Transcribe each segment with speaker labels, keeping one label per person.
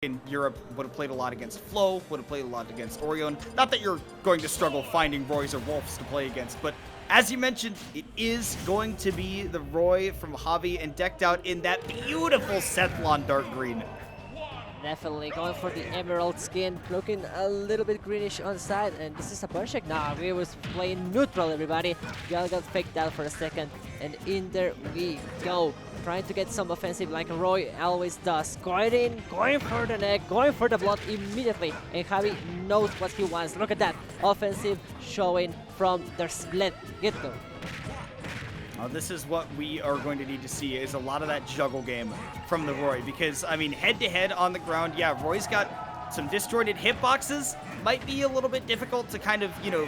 Speaker 1: in Europe would have played a lot against Flo, would have played a lot against Orion. Not that you're going to struggle finding Roys or Wolves to play against, but as you mentioned, it is going to be the Roy from Javi and decked out in that beautiful Sethlon dark green.
Speaker 2: Definitely going for the emerald skin, looking a little bit greenish on the side, and this is a burn check. Nah, we was playing neutral, everybody. Gal got faked out for a second, and in there we go. Trying to get some offensive like Roy always does. Going in, going for the neck, going for the blood immediately, and Javi knows what he wants. Look at that, offensive showing from their split get-go.
Speaker 1: This is what we are going to need to see, is a lot of that juggle game from the Roy, because, I mean, head-to-head on the ground, yeah, Roy's got some disjointed hitboxes. Might be a little bit difficult to kind of, you know,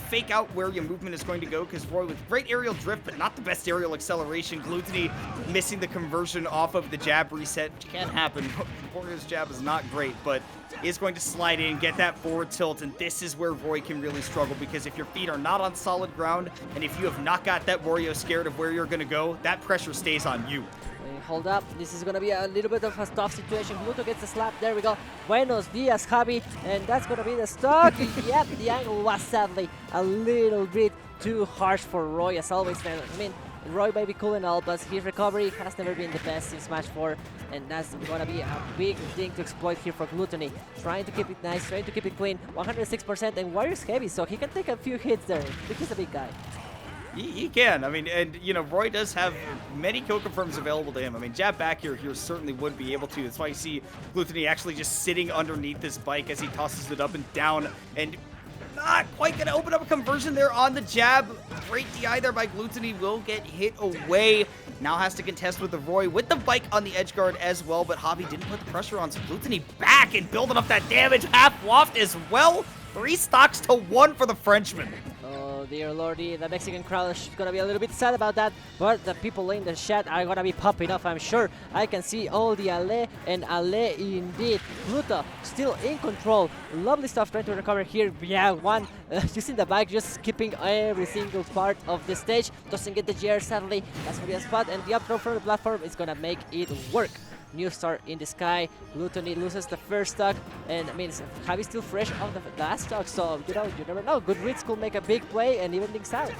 Speaker 1: fake out where your movement is going to go, because Roy with great aerial drift, but not the best aerial acceleration. Glutonny missing the conversion off of the jab reset, which can happen. Warrior's jab is not great, but is going to slide in, get that forward tilt, and this is where Roy can really struggle, because if your feet are not on solid ground, and if you have not got that Wario scared of where you're going to go, that pressure stays on you.
Speaker 2: Hold up, this is gonna be a little bit of a tough situation. Gluto gets a slap, there we go. Buenos dias, Javi, and that's gonna be the stock. Yep, the angle was sadly a little bit too harsh for Roy, as always. I mean, Roy may be cool and all, but his recovery has never been the best in Smash 4, and that's gonna be a big thing to exploit here for Glutonny. Trying to keep it nice, trying to keep it clean, 106%, and Wario's heavy, so he can take a few hits there. He's a big guy.
Speaker 1: He can. I mean, and, you know, Roy does have many kill confirms available to him. I mean, jab back here certainly would be able to. That's why you see Glutonny actually just sitting underneath this bike as he tosses it up and down, and not quite going to open up a conversion there on the jab. Great DI there by Glutonny, will get hit away. Now has to contest with the Roy with the bike on the edge guard as well, but Javi didn't put the pressure on, so Glutonny back and building up that damage. Half waft as well. 3 stocks to 1 for the Frenchman.
Speaker 2: Oh dear lordy, the Mexican crowd is gonna be a little bit sad about that, but the people in the chat are gonna be popping off, I'm sure. I can see all the Ale and Ale indeed. Pluto still in control. Lovely stuff trying to recover here. Yeah, one using the bike, just skipping every single part of the stage. Doesn't get the GR sadly. That's gonna be a spot, and the up throw from the platform is gonna make it work. New star in the sky. Glutonny loses the first stock, and I mean, Javi's still fresh off the last stock, so you know, you never know. Good reads could make a big play and even things out.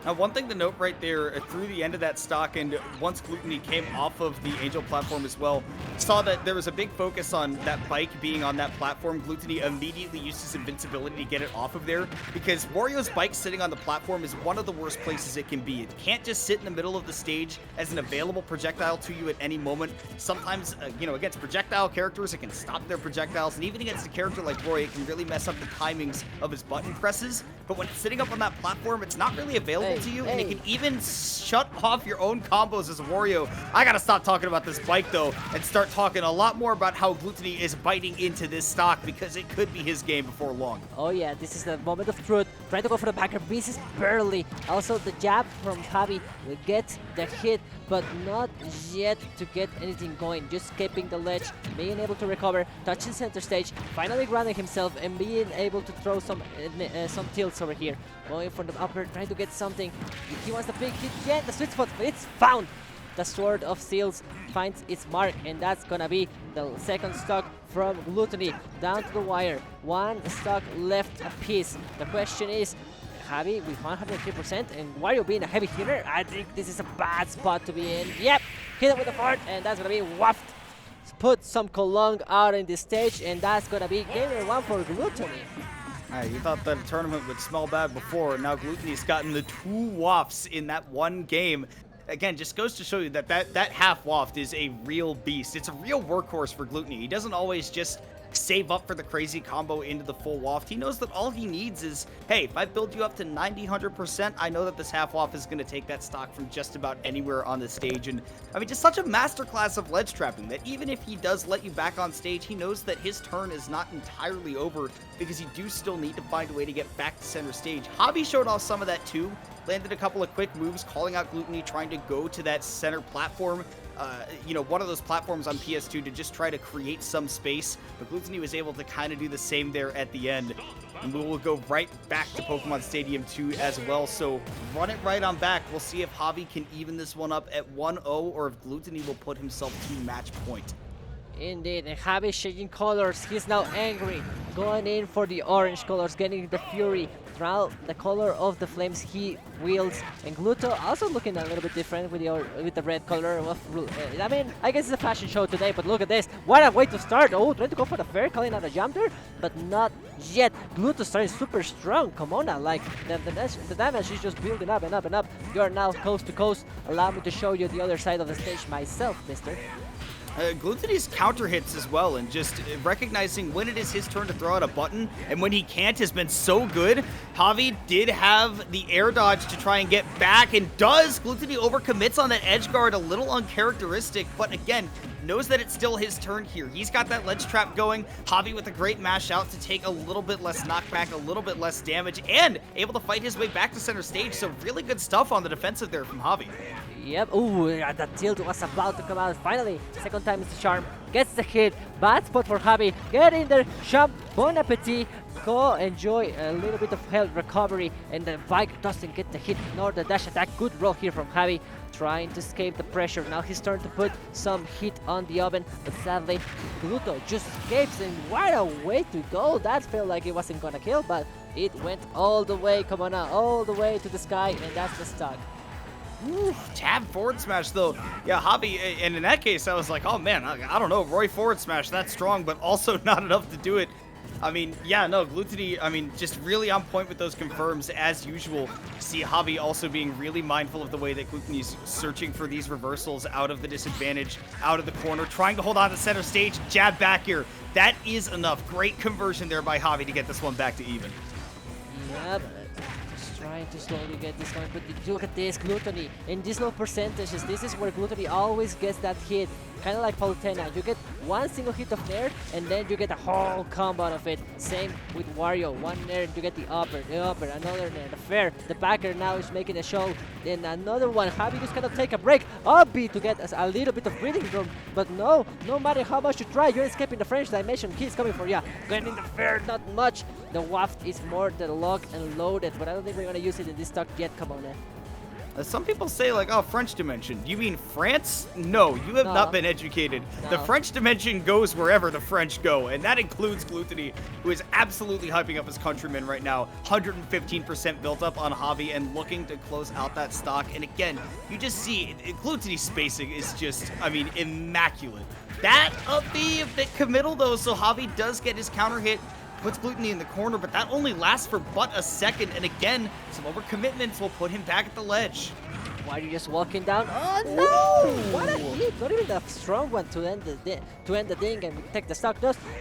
Speaker 1: Now, one thing to note right there, through the end of that stock, and once Glutonny came off of the Angel platform as well, saw that there was a big focus on that bike being on that platform. Glutonny immediately used his invincibility to get it off of there, because Wario's bike sitting on the platform is one of the worst places it can be. It can't just sit in the middle of the stage as an available projectile to you at any moment. Sometimes, you know, against projectile characters, it can stop their projectiles, and even against a character like Roy, it can really mess up the timings of his button presses. But when it's sitting up on that platform, it's not really available to you, and it can even shut off your own combos as a Wario. I gotta stop talking about this bike though and start talking a lot more about how Glutonny is biting into this stock, because it could be his game before long.
Speaker 2: Oh yeah, this is the moment of truth. Trying to go for the backer, misses barely. Also the jab from Javi will get the hit, but not yet to get anything going. Just keeping the ledge, being able to recover, touching center stage, finally grounding himself, and being able to throw some tilts over here. Going for the upper, trying to get something. He wants the big hit, yeah, the sweet spot, it's found. The Sword of Seals finds its mark, and that's gonna be the second stock from Glutonny. Down to the wire, 1 stock left apiece. The question is, Javi with 103% and Wario being a heavy hitter, I think this is a bad spot to be in. Yep, hit him with the fart, and that's gonna be waft. Put some Kolong out in this stage, and that's gonna be game 1 for Glutonny.
Speaker 1: You thought that a tournament would smell bad before, and now Glutonny's gotten the 2 wafts in that one game. Again, just goes to show you that that half waft is a real beast. It's a real workhorse for Glutonny. He doesn't always just save up for the crazy combo into the full waft. He knows that all he needs is, hey, if I build you up to 90, 100%, I know that this half waft is going to take that stock from just about anywhere on the stage. And I mean, just such a masterclass of ledge trapping that even if he does let you back on stage, he knows that his turn is not entirely over, because you do still need to find a way to get back to center stage. Javi showed off some of that too. Landed a couple of quick moves, calling out Glutonny, trying to go to that center platform. You know, one of those platforms on PS2 to just try to create some space, but Glutonny was able to kind of do the same there at the end. And we will go right back to Pokemon Stadium 2 as well, so run it right on back. We'll see if Javi can even this one up at 1-0, or if Glutonny will put himself to match point.
Speaker 2: Indeed, and Javi changing colors. He's now angry, going in for the orange colors, getting the fury. Now the color of the flames he wields, and Gluto also looking a little bit different with the red color. I mean, I guess it's a fashion show today, but look at this. What a way to start! Oh, trying to go for the fair, calling out a jump there, but not yet. Gluto starting super strong. Come on now, like the damage is just building up and up and up. You are now coast to coast. Allow me to show you the other side of the stage myself, mister.
Speaker 1: Glutonny's counter hits as well, and just recognizing when it is his turn to throw out a button and when he can't has been so good. Javi did have the air dodge to try and get back, and does. Glutonny overcommits on that edge guard, a little uncharacteristic, but again, knows that it's still his turn here. He's got that ledge trap going. Javi with a great mash out to take a little bit less knockback, a little bit less damage, and able to fight his way back to center stage, so really good stuff on the defensive there from Javi.
Speaker 2: Yep, ooh, that tilt was about to come out. Finally, second time is the charm. Gets the hit. Bad spot for Javi. Get in there. Champ, bon appetit. Go enjoy a little bit of health recovery. And the bike doesn't get the hit nor the dash attack. Good roll here from Javi. Trying to escape the pressure. Now he's starting to put some heat on the oven. But sadly, Gluto just escapes. And what a way to go. That felt like it wasn't gonna kill, but it went all the way. Come on now. All the way to the sky. And that's the stock.
Speaker 1: Ooh, tab forward smash though. Yeah, Javi, and in that case, I was like, oh man, I don't know, Roy forward smash, that's strong, but also not enough to do it. I mean, yeah, no, Glutonny, I mean, just really on point with those confirms as usual. See Javi also being really mindful of the way that Glutonny's searching for these reversals out of the disadvantage, out of the corner, trying to hold on to center stage, jab back here. That is enough. Great conversion there by Javi to get this one back to even.
Speaker 2: Yep. Trying to slowly get this going, but look at this, Glutonny. In these low percentages, this is where Glutonny always gets that hit. Kind of like Palutena. You get one single hit of Nair, and then you get a whole combo out of it. Same with Wario. One Nair, you get the upper, another Nair, the fair. The backer now is making a show. Then another one. Javi just cannot take a break. Up B to get a little bit of breathing room. But no matter how much you try, you're escaping the French dimension. He's coming for you. Getting the fair, not much. The waft is more than locked and loaded, but I don't think we're gonna use it in this stock yet. Come on, man.
Speaker 1: Some people say, like, oh, French dimension. You mean France? No, you have not been educated.
Speaker 2: No.
Speaker 1: The French dimension goes wherever the French go, and that includes Glutonny, who is absolutely hyping up his countrymen right now. 115% built up on Javi and looking to close out that stock. And again, you just see Glutonny's spacing is just, I mean, immaculate. That up B a bit committal, though, so Javi does get his counter hit. Puts Glutonny in the corner, but that only lasts for but a second. And again, some overcommitments will put him back at the ledge.
Speaker 2: Why are you just walking down? Oh no! What a hit! Not even the strong one to end the thing and take the stock.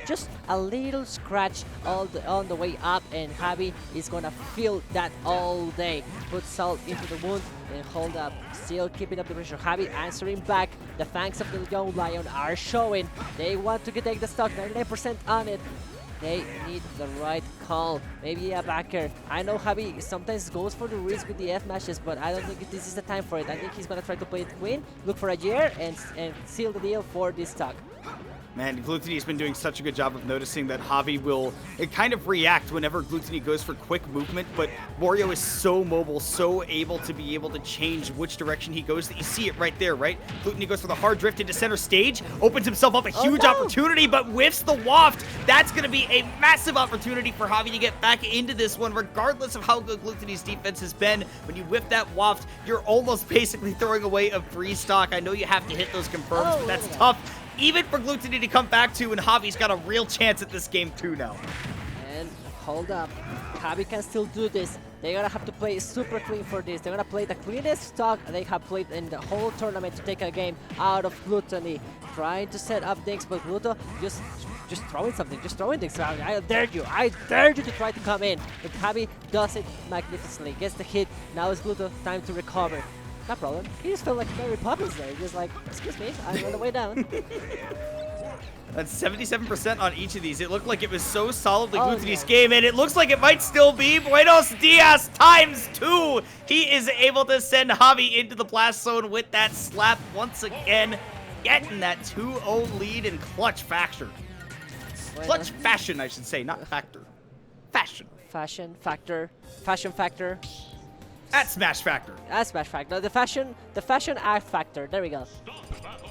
Speaker 2: Just a little scratch on the way up, and Javi is gonna feel that all day. Put salt into the wound and hold up. Still keeping up the pressure. Javi answering back. The fangs of the young lion are showing. They want to take the stock. 99% on it. They need the right call. Maybe a backer. I know Javi sometimes goes for the risk with the F matches, but I don't think this is the time for it. I think he's gonna try to play it queen, look for a year, and seal the deal for this stock.
Speaker 1: Man, Glutonny's been doing such a good job of noticing that Javi will kind of react whenever Glutonny goes for quick movement, but Wario is so mobile, so able to change which direction he goes that you see it right there, right? Glutonny goes for the hard drift into center stage, opens himself up a huge opportunity, but whiffs the waft. That's going to be a massive opportunity for Javi to get back into this one, regardless of how good Glutonny's defense has been. When you whiff that waft, you're almost basically throwing away a free stock. I know you have to hit those confirms, but that's tough. Even for Glutonny to come back to, and Javi's got a real chance at this game too now.
Speaker 2: And hold up, Javi can still do this. They're gonna have to play super clean for this. They're gonna play the cleanest stock they have played in the whole tournament to take a game out of Glutonny. Trying to set up things, but Gluto just throwing something, just throwing things around. I dared you to try to come in. But Javi does it magnificently, gets the hit. Now it's Gluto time to recover. No problem. He just felt like Mary Poppins there. Just like, excuse me, I'm on the way down.
Speaker 1: That's 77% on each of these. It looked like it was so solidly Glutonny's game, and it looks like it might still be. Buenos Dias ×2. He is able to send Javi into the blast zone with that slap once again, getting that 2-0 lead in clutch factor. Clutch fashion, I should say, not factor. Fashion.
Speaker 2: Fashion factor. Fashion factor.
Speaker 1: At Smash Factor.
Speaker 2: At Smash Factor. The fashion act factor. There we go.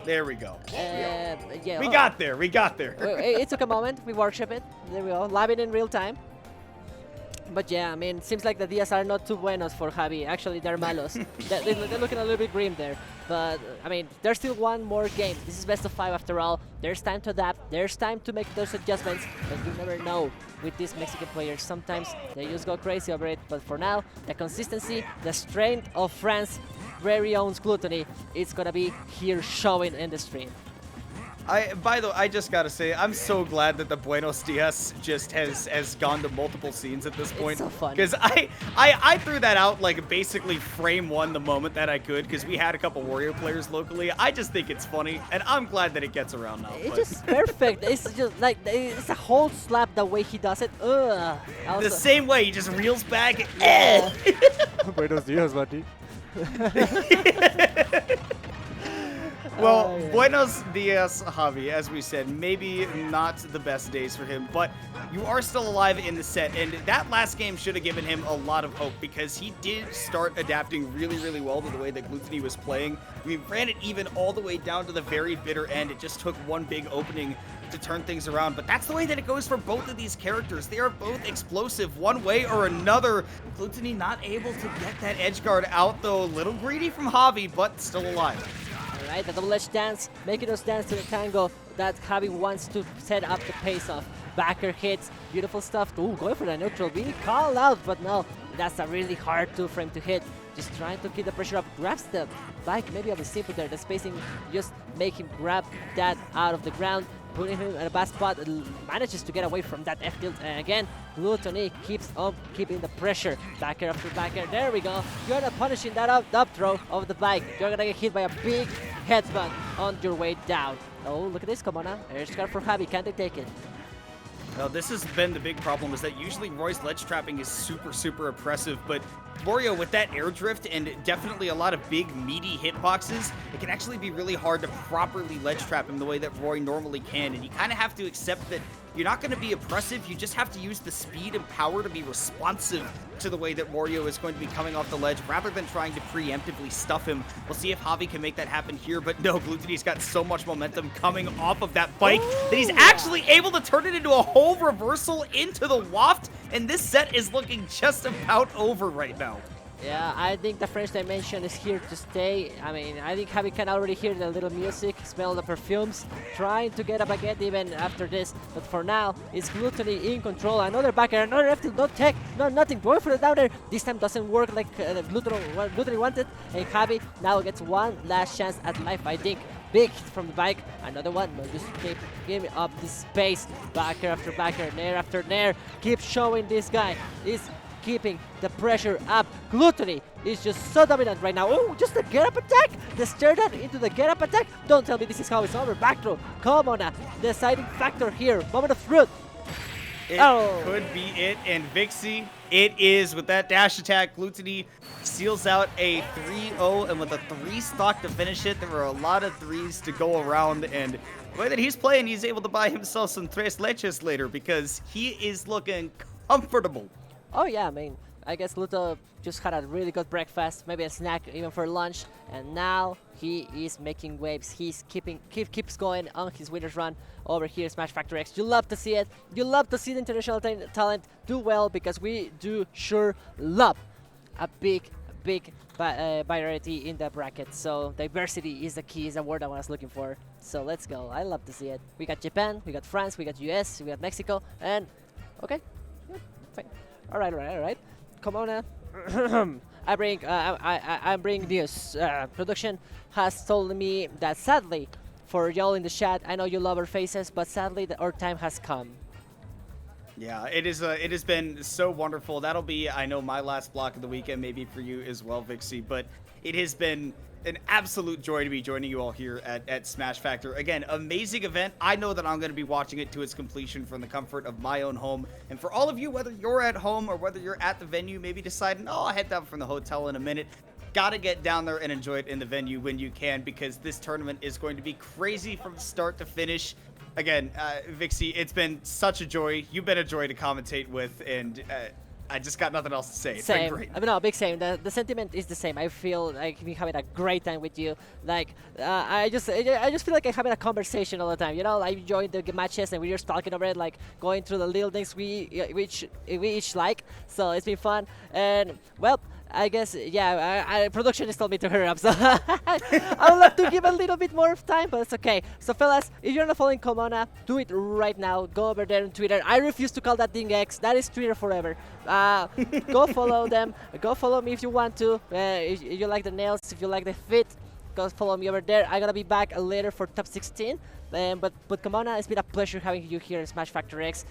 Speaker 1: There we go.
Speaker 2: Yeah,
Speaker 1: We got there. We got there.
Speaker 2: it took a moment. We workshop it. There we go. Live it in real time. But yeah, I mean, seems like the Dias are not too buenos for Javi. Actually, they're malos. They're looking a little bit grim there. But, I mean, there's still one more game. This is best of 5 after all. There's time to adapt. There's time to make those adjustments. But you never know with these Mexican players. Sometimes they just go crazy over it. But for now, the consistency, the strength of France very own Glutonny, it's going to be here showing in the stream.
Speaker 1: By the way, I just gotta say, I'm so glad that the Buenos Dias just has gone to multiple scenes at this point.
Speaker 2: It's so fun.
Speaker 1: Because I threw that out like basically frame one the moment that I could, because we had a couple Wario players locally. I just think it's funny, and I'm glad that it gets around now.
Speaker 2: It's just perfect. It's just like, it's a whole slap the way he does it.
Speaker 1: The same way, he just reels back.
Speaker 2: Yeah.
Speaker 3: Buenos dias, buddy.
Speaker 1: Well, Buenos Dias, Javi, as we said, maybe not the best days for him, but you are still alive in the set, and that last game should have given him a lot of hope because he did start adapting really, really well to the way that Glutonny was playing. We ran it even all the way down to the very bitter end. It just took one big opening to turn things around, but that's the way that it goes for both of these characters. They are both explosive one way or another. Glutonny not able to get that edge guard out, though. A little greedy from Javi, but still alive.
Speaker 2: Right, the double edge dance, making us dance to the tango that Javi wants to set up the pace of. Backer hits, beautiful stuff. Ooh, going for the neutral B, call out, but no, that's a really hard 2-frame to hit. Just trying to keep the pressure up, grabs the bike, maybe of the simple there, the spacing, just make him grab that out of the ground, putting him in a bad spot, manages to get away from that F tilt, and again, Glutonny keeps on keeping the pressure, backer after backer, there we go, you're not punishing that up throw of the bike, you're gonna get hit by a big headbutt on your way down. Oh, look at this, come on now, there's guard for Javi, can't they take it?
Speaker 1: Now, this has been the big problem, is that usually Roy's ledge trapping is super, super oppressive, but Wario with that air drift and definitely a lot of big, meaty hitboxes, it can actually be really hard to properly ledge trap him the way that Roy normally can, and you kind of have to accept that you're not going to be oppressive, you just have to use the speed and power to be responsive to the way that Wario is going to be coming off the ledge, rather than trying to preemptively stuff him. We'll see if Javi can make that happen here, but no, Glutonny's got so much momentum coming off of that bike that he's actually able to turn it into a whole reversal into the waft, and this set is looking just about over right now.
Speaker 2: Yeah, I think the French dimension is here to stay. I mean, I think Javi can already hear the little music, smell the perfumes, trying to get a baguette even after this. But for now, it's Glutonny in control. Another backer, another F tilt, no tech, no nothing. Going for the downer. This time doesn't work like Glutonny wanted. And Javi now gets one last chance at life, I think. Big hit from the bike, another one, but just keep giving up the space. Backer after backer, nair after nair. Keep showing this guy is keeping the pressure up. Glutonny is just so dominant right now. Oh, just a get-up attack! The stare down into the get-up attack. Don't tell me this is how it's over. Back throw. Come on, deciding factor here. Moment of truth.
Speaker 1: It could be it, and Vixie, it is. With that dash attack, Glutonny seals out a 3-0, and with a 3 stock to finish it, there were a lot of 3s to go around, and the way that he's playing, he's able to buy himself some tres leches later, because he is looking comfortable.
Speaker 2: Oh yeah, I mean, I guess Luto just had a really good breakfast, maybe a snack even for lunch, and now he is making waves. He's keeps going on his winner's run over here, Smash Factor X. You love to see it. You love to see the international talent do well, because we do sure love a big variety in the bracket. So diversity is the key, is the word I was looking for. So let's go. I love to see it. We got Japan, we got France, we got US, we got Mexico, and okay, yeah, fine. All right. Come on now. I bring news. Production has told me that sadly, for y'all in the chat, I know you love our faces, but sadly our time has come.
Speaker 1: Yeah, it has been so wonderful. That'll be, I know, my last block of the weekend, maybe for you as well, Vixie, but it has been an absolute joy to be joining you all here at Smash Factor. Again, amazing event. I know that I'm going to be watching it to its completion from the comfort of my own home. And for all of you, whether you're at home or whether you're at the venue, maybe deciding, oh, I'll head down from the hotel in a minute, gotta get down there and enjoy it in the venue when you can, because this tournament is going to be crazy from start to finish. Again, Vixie, it's been such a joy. You've been a joy to commentate with, and I just got nothing else to say. It's
Speaker 2: Same.
Speaker 1: been great.
Speaker 2: I mean, no, big same. The sentiment is the same. I feel like we're having a great time with you. Like, I just feel like I'm having a conversation all the time. You know, I enjoy the matches and we're just talking over it, like going through the little things we each like. So it's been fun. And well, I guess, yeah, production just told me to hurry up, so I would love to give a little bit more of time, but it's okay. So fellas, if you're not following Komona, do it right now. Go over there on Twitter. I refuse to call that thing X. That is Twitter forever. Go follow them. Go follow me if you want to. If you like the nails, if you like the fit, go follow me over there. I'm gonna be back later for top 16. But Komona, it's been a pleasure having you here in Smash Factor X.